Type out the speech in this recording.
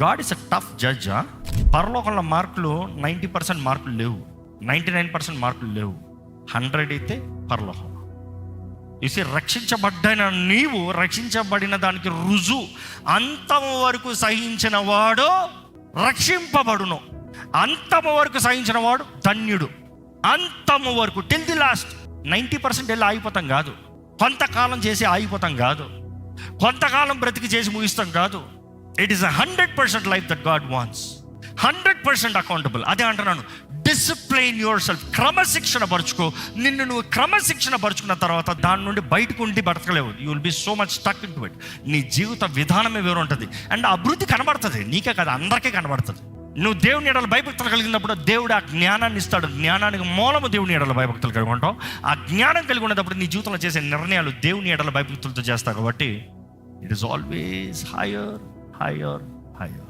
God is a tough judge. పరలోకంలో మార్కులు 90% మార్కులు లేవు, 99% మార్కులు లేవు, 100 అయితే పరలోకం. ఇసి రక్షించబడ్డ నీవు రక్షించబడిన దానికి రుజువు. అంతము వరకు సహించిన వాడు రక్షింపబడును, అంతము వరకు సహించిన వాడు ధన్యుడు. అంతము వరకు టిల్ ది లాస్ట్. 90% వెళ్ళి ఆగిపోతాం కాదు, కొంతకాలం చేసి ఆగిపోతాం కాదు, కొంతకాలం బ్రతికి చేసి ముగిస్తాం కాదు. It is 100% life that God wants, 100% accountable. అదే అంటున్నాను, డిసిప్లైన్ యువర్ సెల్ఫ్. క్రమశిక్షణ పరుచుకో. నిన్ను నువ్వు క్రమశిక్షణ పరుచుకున్న తర్వాత దాని నుండి బయటకు ఉండి బ్రతకలేవు. You will be so much stuck in to it. నీ జీవిత విధానమే వేరు ఉంటుంది. అండ్ అభివృద్ధి కనబడుతుంది, నీకే కదా అందరికీ కనబడుతుంది. నువ్వు దేవుని ఎడల భయభక్తులు కలిగినప్పుడు దేవుడు ఆ జ్ఞానాన్ని ఇస్తాడు. జ్ఞానానికి మూలము దేవుని ఎడల భయభక్తులు కలిగి ఉంటావు. ఆ జ్ఞానం కలిగి ఉన్నప్పుడు నీ జీవితంలో చేసే నిర్ణయాలు దేవుని ఎడల భయభక్తులతో చేస్తావు. కాబట్టి it is always higher, higher, higher.